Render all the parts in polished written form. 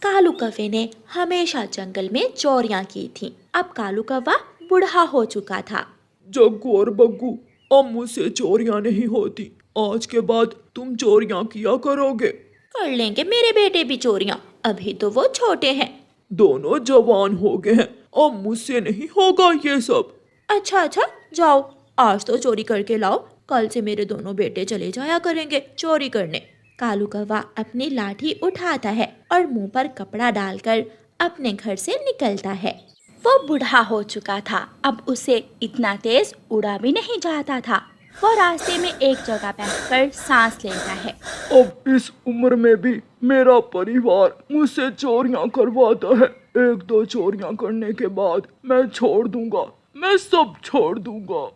कालू कौवे ने हमेशा जंगल में चोरियां की थीं। अब कालू कौवा बूढ़ा हो चुका था। जग्गू और बग्गू, अब मुझसे चोरियां नहीं होती। आज के बाद तुम चोरियां किया करोगे। कर लेंगे मेरे बेटे भी चोरियां, अभी तो वो छोटे हैं। दोनों जवान हो गए हैं, अब मुझसे नहीं होगा ये सब। अच्छा अच्छा, जाओ आज तो चोरी करके लाओ, कल से मेरे दोनों बेटे चले जाया करेंगे चोरी करने। कालू कौवा अपनी लाठी उठाता है और मुंह पर कपड़ा डालकर अपने घर से निकलता है। वो बूढ़ा हो चुका था, अब उसे इतना तेज उड़ा भी नहीं जाता था। वो रास्ते में एक जगह बैठकर सांस लेता है। अब इस उम्र में भी मेरा परिवार मुझसे चोरियां करवाता है। एक दो चोरियां करने के बाद मैं छोड़ दूंगा, मैं सब छोड़ दूंगा।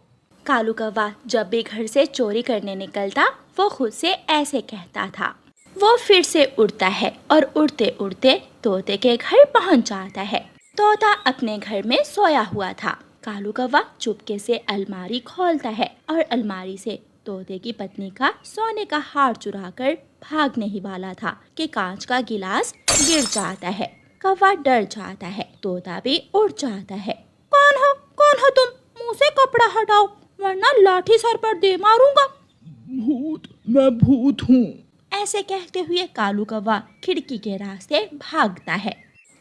कालू कौवा जब भी घर से चोरी करने निकलता, वो खुद से ऐसे कहता था। वो फिर से उड़ता है और उड़ते उड़ते तोते के घर पहुंच जाता है। तोता अपने घर में सोया हुआ था। कालू कौवा चुपके से अलमारी खोलता है और अलमारी से तोते की पत्नी का सोने का हार चुराकर भागने ही वाला था कि कांच का गिलास गिर जाता है। कौवा डर जाता है, तोता भी उड़ जाता है। कौन हो तुम? मुंह से कपड़ा हटाओ वरना लाठी सर पर दे मारूंगा। भूत, मैं भूत हूँ। ऐसे कहते हुए कालू कौवा खिड़की के रास्ते भागता है।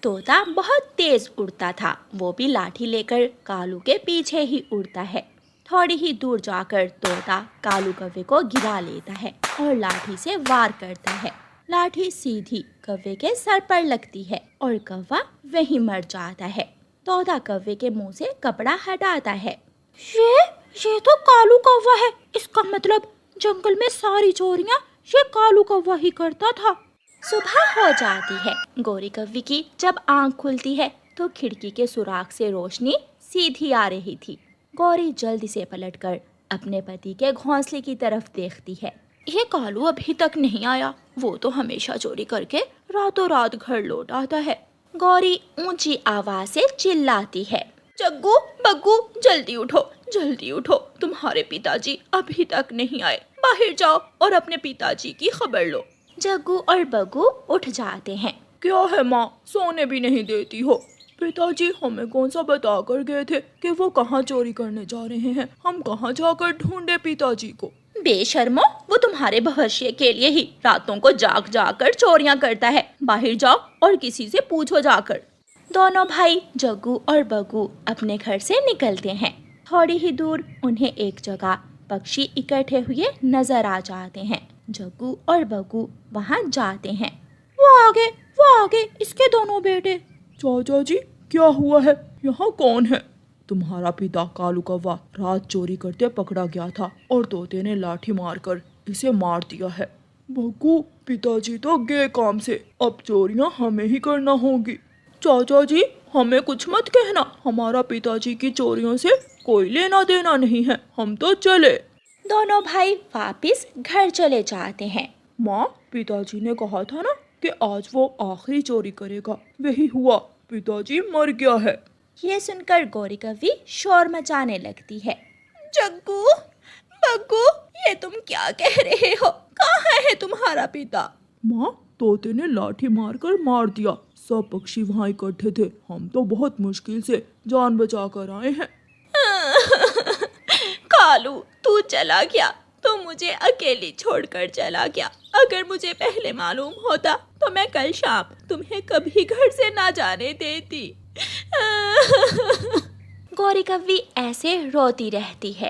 तोता बहुत तेज उड़ता था, वो भी लाठी लेकर कालू के पीछे ही उड़ता है। थोड़ी ही दूर जाकर तोता कालू कौवे को गिरा लेता है और लाठी से वार करता है। लाठी सीधी कौवे के सर पर लगती है और कौवा वहीं मर जाता है। तोता कौवे के मुंह से कपड़ा हटाता है। ये तो कालू कौवा है, इसका मतलब जंगल में सारी चोरियां ये कालू कौवा ही करता था। सुबह हो जाती है। गोरी कौवी की जब आंख खुलती है तो खिड़की के सुराख से रोशनी सीधी आ रही थी। गौरी जल्दी से पलटकर अपने पति के घोंसले की तरफ देखती है। ये कालू अभी तक नहीं आया, वो तो हमेशा चोरी करके रातों रात घर लौट आता है। गौरी ऊंची आवाज से चिल्लाती है, जग्गू बग्गू जल्दी उठो, तुम्हारे पिताजी अभी तक नहीं आए, बाहर जाओ और अपने पिताजी की खबर लो। जग्गू और बग्गू उठ जाते हैं। क्या है माँ, सोने भी नहीं देती हो? पिताजी हमें कौन सा बता कर गए थे कि वो कहाँ चोरी करने जा रहे हैं? हम कहाँ जाकर ढूंढे पिताजी को? बेशर्मो, वो तुम्हारे भविष्य के लिए ही रातों को जाग जाकर चोरियां करता है। बाहर जाओ और किसी से पूछो जाकर। दोनों भाई जग्गू और बग्गू अपने घर से निकलते हैं। थोड़ी ही दूर उन्हें एक जगह पक्षी इकट्ठे हुए नजर आ जाते हैं। जग्गू और बग्गू वहां जाते हैं। वो आगे इसके दोनों बेटे। चाचा जी, क्या हुआ है? यहाँ कौन है? तुम्हारा पिता कालू कौवा रात चोरी करते पकड़ा गया था और तोते ने लाठी मारकर इसे मार दिया है। बग्गू, पिताजी तो गए काम से, अब चोरियां हमें ही करना होगी। चाचा जी, हमें कुछ मत कहना, हमारा पिताजी की चोरियों से कोई लेना देना नहीं है, हम तो चले। दोनों भाई वापिस घर चले जाते हैं। माँ, पिताजी ने कहा था ना कि आज वो आखिरी चोरी करेगा, वही हुआ, पिताजी मर गया है। ये सुनकर गौरी कौवी शोर मचाने लगती है। जग्गू बग्गू, ये तुम क्या कह रहे हो? कहाँ है तुम्हारा पिता? माँ, तोते ने लाठी मारकर मार दिया। सब पक्षी वहाँ इकट्ठे थे, हम तो बहुत मुश्किल से जान बचा कर आए हैं। कालू, तू चला गया तो मुझे अकेली छोड़कर चला गया। अगर मुझे पहले मालूम होता तो मैं कल शाम तुम्हें कभी घर से ना जाने देती। गौरी कौवी ऐसे रोती रहती है।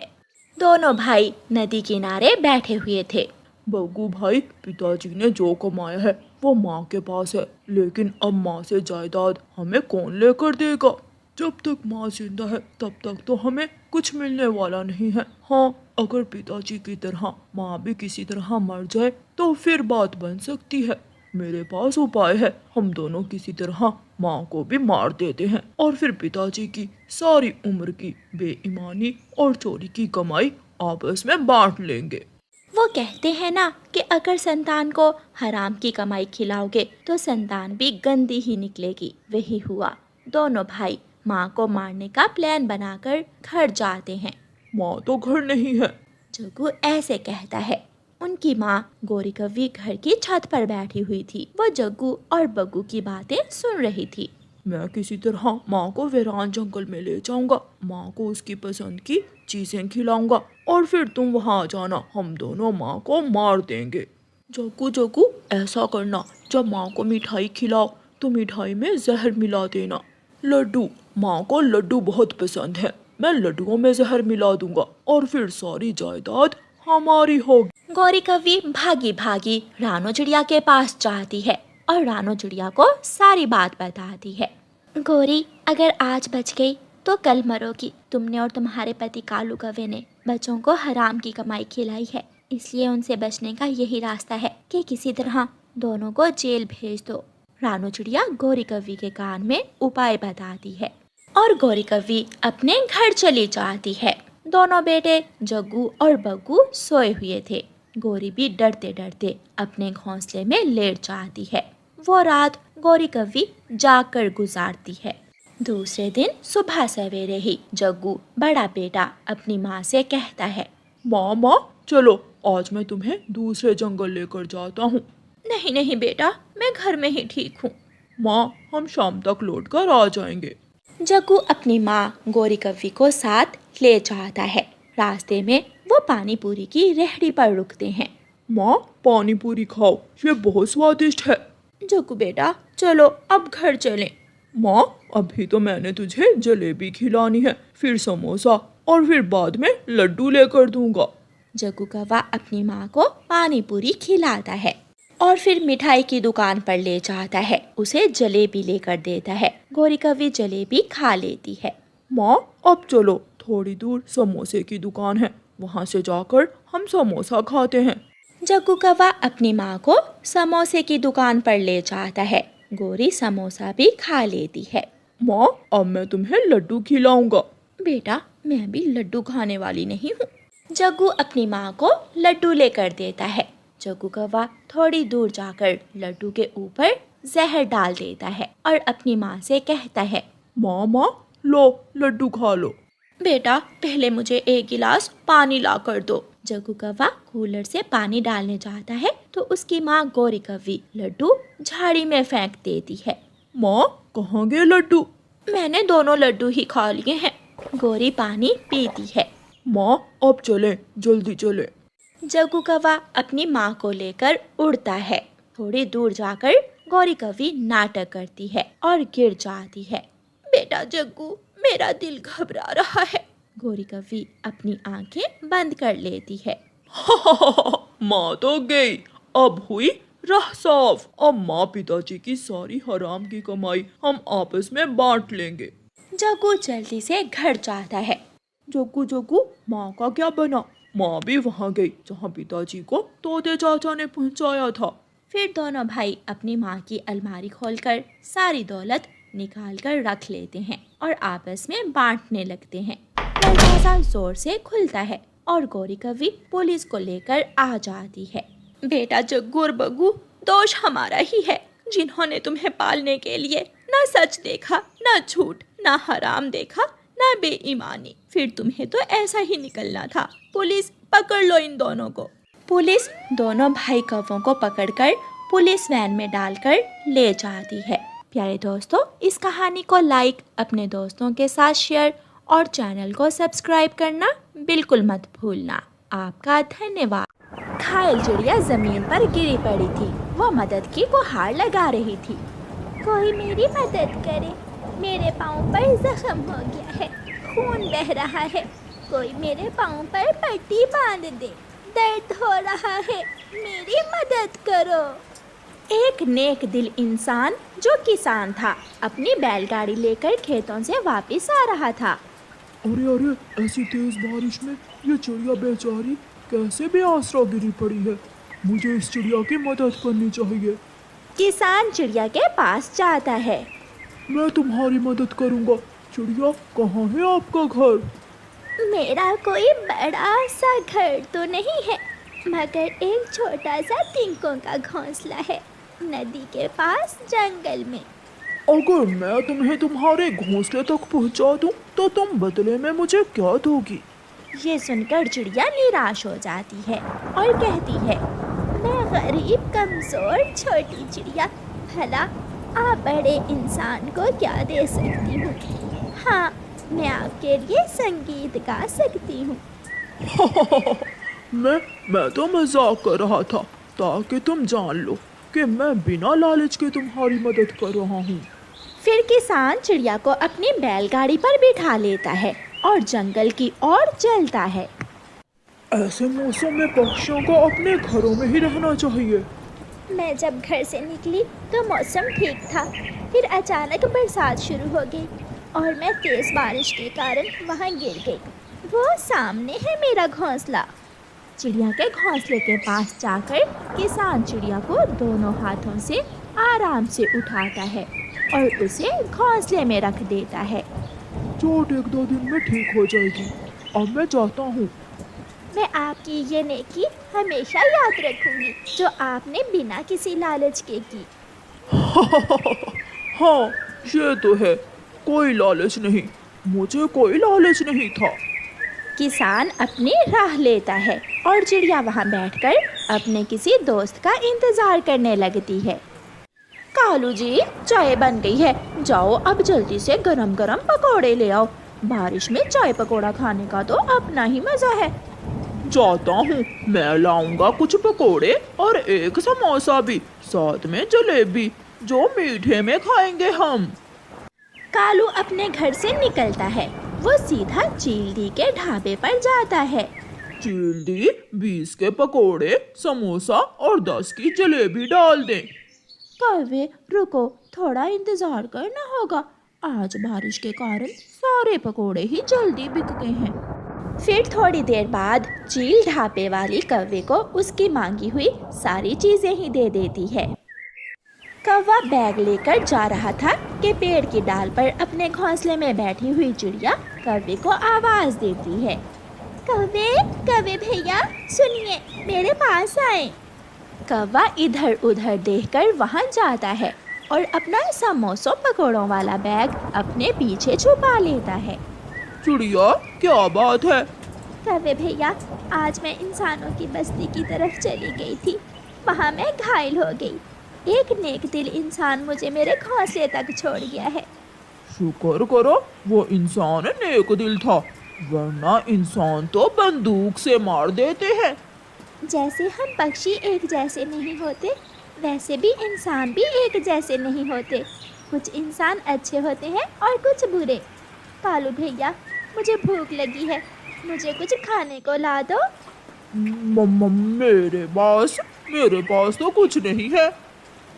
दोनों भाई नदी किनारे बैठे हुए थे। बग्गू भाई, पिताजी ने जो कमाया है वो माँ के पास है, लेकिन अब माँ से जायदाद हमें कौन लेकर देगा? जब तक माँ जिंदा है तब तक तो हमें कुछ मिलने वाला नहीं है। हाँ, अगर पिताजी की तरह माँ भी किसी तरह मर जाए तो फिर बात बन सकती है। मेरे पास उपाय है, हम दोनों किसी तरह माँ को भी मार देते हैं और फिर पिताजी की सारी उम्र की बेईमानी और चोरी की कमाई आपस में बांट लेंगे। वो कहते हैं ना कि अगर संतान को हराम की कमाई खिलाओगे तो संतान भी गंदी ही निकलेगी। वही हुआ। दोनों भाई माँ को मारने का प्लान बनाकर घर जाते हैं। माँ तो घर नहीं है। जग्गू ऐसे कहता है। उनकी माँ गोरी कव्वी घर की छत पर बैठी हुई थी। वो जग्गू और बग्गू की बातें सुन रही थी। मैं किसी तरह माँ को वीरान जंगल में ले जाऊंगा, माँ को उसकी पसंद की चीजें खिलाऊंगा और फिर तुम वहाँ आ जाना, हम दोनों माँ को मार देंगे। जग्गू जग्गू ऐसा करना, जब माँ को मिठाई खिलाओ तो मिठाई में जहर मिला देना। लड्डू, माँ को लड्डू बहुत पसंद है, मैं लड्डुओं में जहर मिला दूंगा और फिर सारी जायदाद हमारी होगी। गौरी कव्वी भागी भागी रानो चिड़िया के पास जाती है और रानो चिड़िया को सारी बात बताती है। गौरी, अगर आज बच गई तो कल मरोगी। तुमने और तुम्हारे पति कालू कव्वे ने बच्चों को हराम की कमाई खिलाई है, इसलिए उनसे बचने का यही रास्ता है कि किसी तरह दोनों को जेल भेज दो। रानो चिड़िया गौरी कव्वी के कान में उपाय बताती है और गौरी कव्वी अपने घर चली जाती है। दोनों बेटे जग्गू और बग्गू सोए हुए थे। गौरी भी डरते डरते अपने घोंसले में लेट जाती है। वो रात गौरी कव्वी जाग कर गुजारती है। दूसरे दिन सुबह सवेरे ही जग्गू बड़ा बेटा अपनी माँ से कहता है, माँ माँ चलो, आज मैं तुम्हें दूसरे जंगल लेकर जाता हूँ। नहीं नहीं बेटा, मैं घर में ही ठीक हूँ। माँ, हम शाम तक लौट कर आ जाएंगे। जग्गू अपनी माँ गौरी कव्वी को साथ ले जाता है। रास्ते में वो पानी पूरी की रेहड़ी पर रुकते हैं। माँ, पानी पूरी खाओ, ये बहुत स्वादिष्ट है। जग्गू बेटा चलो अब घर चलें। माँ, अभी तो मैंने तुझे जलेबी खिलानी है, फिर समोसा और फिर बाद में लड्डू लेकर दूंगा। जग्गू कौवा अपनी माँ को पानी पूरी खिलाता है और फिर मिठाई की दुकान पर ले जाता है। उसे जलेबी लेकर देता है। गौरी कव्वी जलेबी खा लेती है। माँ, अब चलो, थोड़ी दूर समोसे की दुकान है, वहाँ से जाकर हम समोसा खाते हैं। जग्गू कौवा अपनी माँ को समोसे की दुकान पर ले जाता है। गौरी समोसा भी खा लेती है। माँ, अब मैं तुम्हें लड्डू खिलाऊंगा। बेटा, मैं भी लड्डू खाने वाली नहीं हूँ। जग्गू अपनी माँ को लड्डू लेकर देता है। जग्गू कौवा थोड़ी दूर जाकर लड्डू के ऊपर जहर डाल देता है और अपनी माँ से कहता है, माँ माँ, लो लड्डू खा लो। बेटा, पहले मुझे एक गिलास पानी ला कर दो। जग्गू कौवा कूलर से पानी डालने जाता है तो उसकी माँ गौरी कव्वी लड्डू झाड़ी में फेंक देती है। माँ, कहाँ गए लड्डू? मैंने दोनों लड्डू ही खा लिए हैं। गौरी पानी पीती है। माँ, अब चलें, जल्दी चलें। जग्गू कौवा अपनी माँ को लेकर उड़ता है। थोड़ी दूर जाकर गौरी कव्वी नाटक करती है और गिर जाती है। बेटा जग्गू, मेरा दिल घबरा रहा है। गौरी कव्वी अपनी आंखें बंद कर लेती है। माँ तो गई, अब हुई राह साफ। अब माँ पिताजी की सारी हराम की कमाई हम आपस में बांट लेंगे। जग्गू जल्दी से घर जाता है। जग्गू जग्गू, माँ का क्या बना? माँ भी वहाँ गई जहाँ पिताजी को तोते चाचा ने पहुँचाया था। फिर दोनों भाई अपनी माँ की अलमारी खोलकर सारी दौलत निकाल कर रख लेते हैं और आपस में बांटने लगते हैं। दरवाजा जोर से खुलता है और गौरी कव्वी पुलिस को लेकर आ जाती है। बेटा जग्गू और बग्गू, दोष हमारा ही है, जिन्होंने तुम्हें पालने के लिए न सच देखा, न झूठ, न हराम देखा, न बेईमानी। फिर तुम्हें तो ऐसा ही निकलना था। पुलिस, पकड़ लो इन दोनों को। पुलिस दोनों भाई कौवों को पकड़कर पुलिस वैन में डालकर ले जाती है। प्यारे दोस्तों, इस कहानी को लाइक, अपने दोस्तों के साथ शेयर और चैनल को सब्सक्राइब करना बिल्कुल मत भूलना। आपका धन्यवाद। घायल चिड़िया जमीन पर गिरी पड़ी थी। वो मदद की गुहार लगा रही थी। कोई मेरी मदद करे, मेरे पाँव पर जख्म हो गया है, खून बह रहा है। कोई मेरे पाँव पर पट्टी बांध दे, दर्द हो रहा है, मेरी मदद करो। एक नेक दिल इंसान जो किसान था, अपनी बैलगाड़ी लेकर खेतों से वापस आ रहा था। अरे अरे, ऐसी तेज बारिश में ये चिड़िया बेचारी कैसे बेआसरा गिरी पड़ी है। मुझे इस चिड़िया की मदद करनी चाहिए। किसान चिड़िया के पास जाता है। मैं तुम्हारी मदद करूँगा। चिड़िया, कहाँ है आपका घर? मेरा कोई बड़ा सा घर तो नहीं है, मगर एक छोटा सा तिनकों का घोंसला है, नदी के पास जंगल में। अगर मैं तुम्हें तुम्हारे घोंसले तक पहुंचा दूं तो तुम बदले में मुझे क्या दोगी? ये सुनकर चिड़िया निराश हो जाती है और कहती है, मैं गरीब कमजोर छोटी चिड़िया, भला आप बड़े इंसान को क्या दे सकती हूँ? हाँ, मैं आपके लिए संगीत गा सकती हूँ। मैं तो मजाक कर रहा था ताकि तुम जान लो कि मैं बिना लालच के तुम्हारी मदद कर रहा हूँ। फिर किसान चिड़िया को अपनी बैलगाड़ी पर बिठा लेता है और जंगल की ओर चलता है। ऐसे मौसम में पक्षियों को अपने घरों में ही रहना चाहिए। मैं जब घर से निकली तो मौसम ठीक था, फिर अचानक बरसात शुरू हो गई और मैं तेज बारिश के कारण वहाँ गिर गई। वो सामने है मेरा घोंसला। चिड़िया के घोंसले के पास जाकर किसान चिड़िया को दोनों हाथों से आराम से उठाता है और उसे घोंसले में रख देता है। चोट 1-2 दिन में ठीक हो जाएगी। अब मैं जाता हूँ। मैं आपकी ये नेकी हमेशा याद रखूंगी जो आपने बिना किसी लालच के की। हाँ, ये तो है, कोई लालच नहीं, मुझे कोई लालच नहीं था। किसान अपनी राह लेता है और चिड़िया वहाँ बैठकर अपने किसी दोस्त का इंतजार करने लगती है। कालू जी, चाय बन गई है, जाओ अब जल्दी से गरम गरम पकोड़े ले आओ। बारिश में चाय पकोड़ा खाने का तो अपना ही मजा है। जाता हूँ, मैं लाऊंगा कुछ पकोड़े और एक समोसा भी, साथ में जलेबी, जो मीठे में खाएंगे हम। कालू अपने घर से निकलता है। वो सीधा चील के ढाबे पर जाता है। चील दी, 20 के पकोड़े, समोसा और 10 की जलेबी डाल दें। कौवे रुको, थोड़ा इंतजार करना होगा, आज बारिश के कारण सारे पकोड़े ही जल्दी बिक गए हैं। फिर थोड़ी देर बाद चील ढाबे वाली कौवे को उसकी मांगी हुई सारी चीजें ही दे देती है। कौवा बैग लेकर जा रहा था कि पेड़ की डाल पर अपने घोंसले में बैठी हुई चिड़िया कौवे को आवाज देती है। कौवे, कौवे भैया सुनिए, मेरे पास आए। कौवा इधर उधर देखकर वहां जाता है और अपना समोसों पकोड़ों वाला बैग अपने पीछे छुपा लेता है। चिड़िया, क्या बात है? कौवे भैया, आज मैं इंसानों की बस्ती की तरफ चली गई थी, वहाँ मैं घायल हो गई। एक नेक दिल इंसान मुझे मेरे घोंसले तक छोड़ गया है। शुक्र करो वो इंसान नेक दिल था, वरना इंसान तो बंदूक से मार देते हैं। जैसे हम पक्षी एक जैसे नहीं होते, वैसे भी इंसान भी एक जैसे नहीं होते। कुछ इंसान अच्छे होते हैं और कुछ बुरे। कालू भैया, मुझे भूख लगी है, मुझे कुछ खाने को ला दो। मेरे पास तो कुछ नहीं है।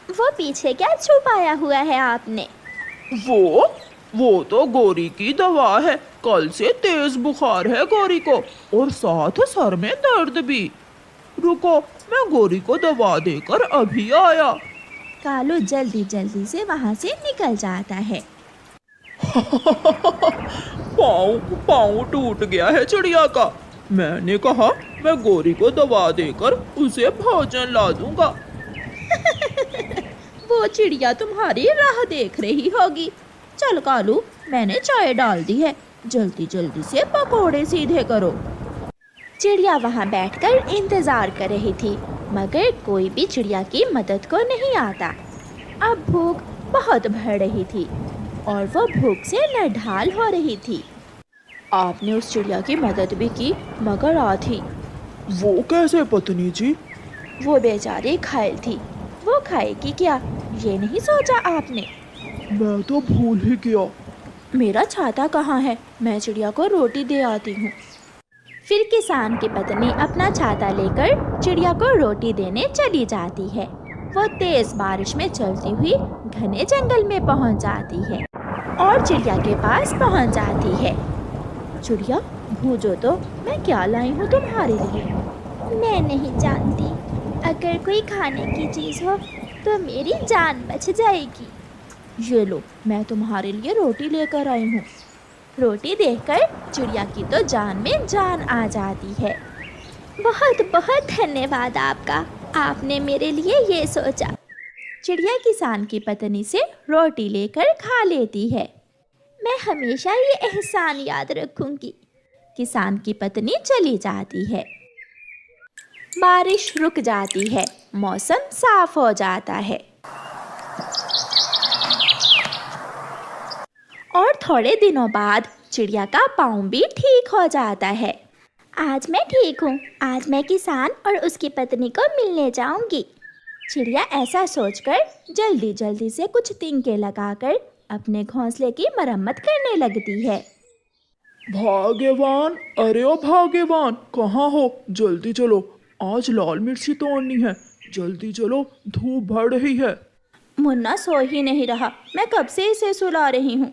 वो पीछे क्या छुपाया हुआ है आपने? वो तो गोरी की दवा है। कल से तेज बुखार है गोरी को और साथ सर में दर्द भी। रुको, मैं गोरी को दवा देकर अभी आया। कालू जल्दी जल्दी से वहाँ से निकल जाता है। पाँव टूट गया है चिड़िया का। मैंने कहा मैं गोरी को दवा देकर उसे भोजन ला दूंगा। वो चिड़िया तुम्हारी राह देख रही होगी। चल कालू, मैंने चाय डाल दी है, जल्दी जल्दी से पकोड़े सीधे करो। चिड़िया वहाँ बैठकर इंतजार कर रही थी, मगर कोई भी चिड़िया की मदद को नहीं आता। अब भूख बहुत बढ़ रही थी और वो भूख से नढाल हो रही थी। आपने उस चिड़िया की मदद भी की, मगर आधी। वो कैसे पत्नी जी? वो बेचारी घायल थी, वो खाएगी क्या, ये नहीं सोचा आपने? मैं तो भूल ही गया। मेरा छाता कहाँ है? मैं चिड़िया को रोटी दे आती हूँ। फिर किसान की पत्नी अपना छाता लेकर चिड़िया को रोटी देने चली जाती है। वो तेज बारिश में चलती हुई घने जंगल में पहुँच जाती है और चिड़िया के पास पहुँच जाती है। चिड़िया, भूजो तो, मैं क्या लाई हूँ तुम्हारे लिए? मैं नहीं जानती, अगर कोई खाने की चीज़ हो तो मेरी जान बच जाएगी। ये लो, मैं तुम्हारे लिए रोटी लेकर आई हूँ। रोटी देखकर चिड़िया की तो जान में जान आ जाती है। बहुत बहुत धन्यवाद आपका, आपने मेरे लिए ये सोचा। चिड़िया किसान की पत्नी से रोटी लेकर खा लेती है। मैं हमेशा ये एहसान याद रखूंगी। किसान की पत्नी चली जाती है। बारिश रुक जाती है, मौसम साफ हो जाता है और थोड़े दिनों बाद चिड़िया का पाँव भी ठीक हो जाता है। आज मैं ठीक हूँ, आज मैं किसान और उसकी पत्नी को मिलने जाऊंगी। चिड़िया ऐसा सोचकर जल्दी जल्दी से कुछ तिनके लगाकर अपने घोंसले की मरम्मत करने लगती है। भाग्यवान, अरे ओ भाग्यवान, कहाँ हो? जल्दी चलो, आज लाल मिर्ची तोड़नी है। जल्दी चलो, धूप बढ़ रही है। मुन्ना सो ही नहीं रहा, मैं कब से इसे सुला रही हूँ।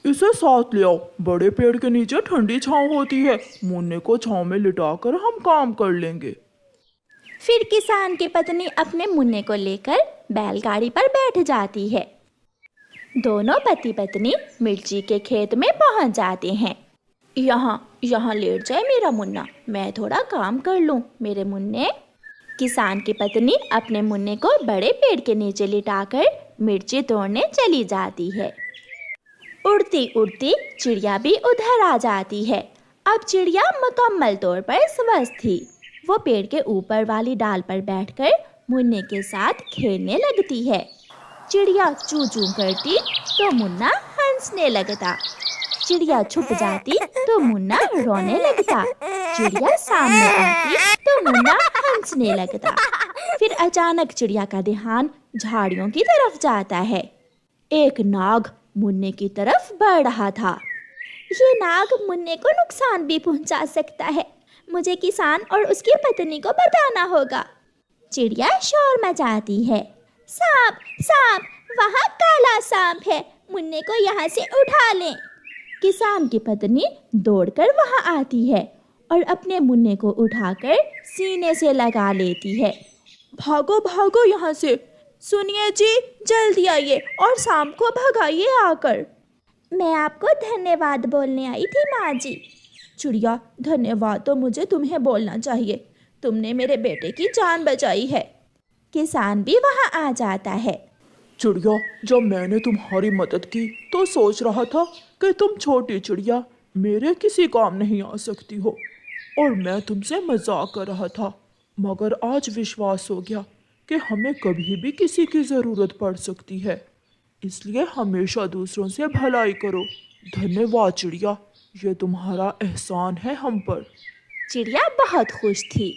इसे साथ ले आओ, बड़े पेड़ के नीचे ठंडी छांव होती है। मुन्ने को छांव में लिटाकर हम काम कर लेंगे। फिर किसान की पत्नी अपने मुन्ने को लेकर बैलगाड़ी पर बैठ जाती है। दोनों पति पत्नी मिर्ची के खेत में पहुंच जाते हैं। यहाँ लेट जाए मेरा मुन्ना, मैं थोड़ा काम कर लूं मेरे मुन्ने। किसान की पत्नी अपने मुन्ने को बड़े पेड़ के नीचे लिटाकर मिर्ची तोड़ने चली जाती है। उड़ती उड़ती चिड़िया भी उधर आ जाती है। अब चिड़िया मुकम्मल तौर पर स्वस्थ थी। वो पेड़ के ऊपर वाली डाल पर बैठकर मुन्ने के साथ खेलने लगती है। चिड़िया चू चू करती तो मुन्ना हंसने लगता। चिड़िया छुप जाती तो मुन्ना रोने लगता। चिड़िया सामने आती तो मुन्ना हंसने लगता। फिर अचानक चिड़िया का ध्यान झाड़ियों की तरफ जाता है। एक नाग मुन्ने की तरफ बढ़ रहा था। ये नाग मुन्ने को नुकसान भी पहुंचा सकता है, मुझे किसान और उसकी पत्नी को बताना होगा। चिड़िया शोर मचाती है, सांप सांप, वहाँ काला सांप है, मुन्ने को यहाँ से उठा लें। किसान की पत्नी दौड़कर वहाँ आती है और अपने मुन्ने को उठाकर सीने से लगा लेती है। भागो भागो यहाँ से। सुनिए जी, जल्दी आइए और सांप को भगाइए आकर। मैं आपको धन्यवाद बोलने आई थी माँ जी। चिड़िया, धन्यवाद तो मुझे तुम्हें बोलना चाहिए, तुमने मेरे बेटे की जान बचाई है। किसान भी वहाँ आ जाता है। चिड़िया, जब मैंने तुम्हारी मदद की तो सोच रहा था कि तुम छोटी चिड़िया मेरे किसी काम नहीं आ सकती हो और मैं तुमसे मजाक कर रहा था, मगर आज विश्वास हो गया कि हमें कभी भी किसी की ज़रूरत पड़ सकती है। इसलिए हमेशा दूसरों से भलाई करो। धन्यवाद चिड़िया, ये तुम्हारा एहसान है हम पर। चिड़िया बहुत खुश थी।